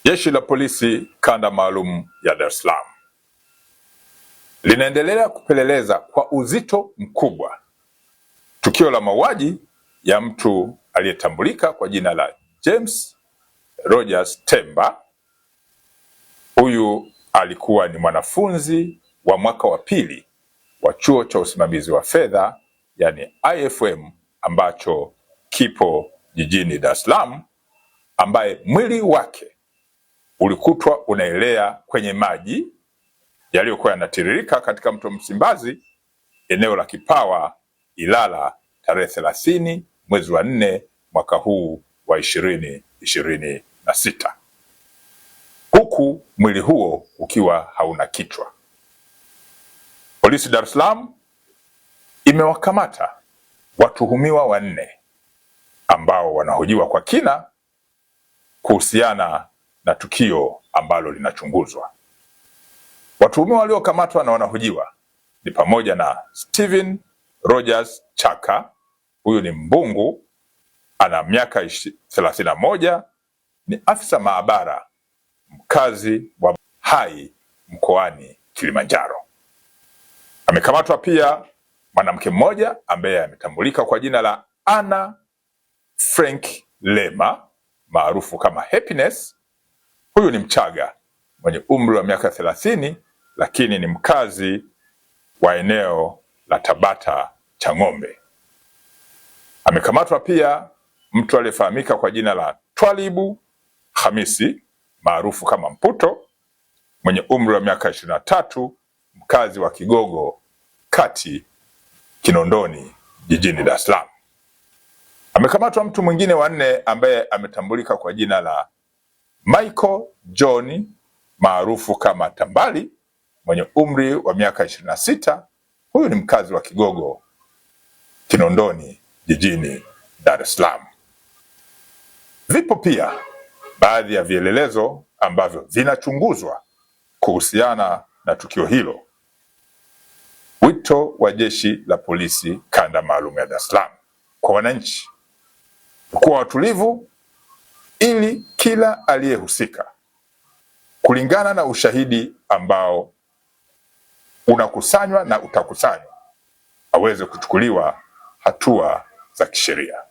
Jeshi la Polisi Kanda Maalum ya Dar es Salaam linaendelea kupeleleza kwa uzito mkubwa tukio la mauaji ya mtu aliyetambulika kwa jina la James Rogers Temba. Huyu alikuwa ni mwanafunzi wa mwaka wa pili wa chuo cha usimamizi wa fedha yani IFM ambacho kipo jijini Dar es Salaam, ambaye mwili wake ulikutwa unaelea kwenye maji yaliyokuwa yanatiririka katika mto Msimbazi, eneo la Kipawa, Ilala, tarehe 30 mwezi wa 4 mwaka huu wa 2026, huku mwili huo ukiwa hauna kichwa. Polisi Dar es Salaam imewakamata watuhumiwa 4 ambao wanahojiwa kwa kina kuhusiana na tukio ambalo linachunguzwa. Watuhumiwa waliokamatwa na wanahojiwa ni pamoja na Steven Rogers Chaka, huyu ni mbungu, ana miaka 31, ni afisa maabara mkazi wa Hai mkoani Kilimanjaro. Amekamatwa pia mwanamke mmoja ambaye ametambulika kwa jina la Anna Frank Lema maarufu kama Happiness. Huyu ni Mchaga mwenye umri wa miaka 30, lakini ni mkazi wa eneo la Tabata Chang'ombe. Amekamatwa pia mtu aliyefahamika kwa jina la Twalibu Hamisi maarufu kama Mputo mwenye umri wa miaka 23, mkazi wa Kigogo Kati, Kinondoni, jijini Dar es Salaam. Amekamatwa mtu mwingine wa 4 ambaye ametambulika kwa jina la Michael John maarufu kama Tambali mwenye umri wa miaka 26. Huyu ni mkazi wa Kigogo, Kinondoni, jijini Dar es Salaam. Vipo pia baadhi ya vielelezo ambavyo vinachunguzwa kuhusiana na tukio hilo. Wito wa Jeshi la Polisi Kanda Maalum ya Dar es Salaam kwa wananchi kuwa watulivu ili kila aliyehusika, kulingana na ushahidi ambao unakusanywa na utakusanywa, aweze kuchukuliwa hatua za kisheria.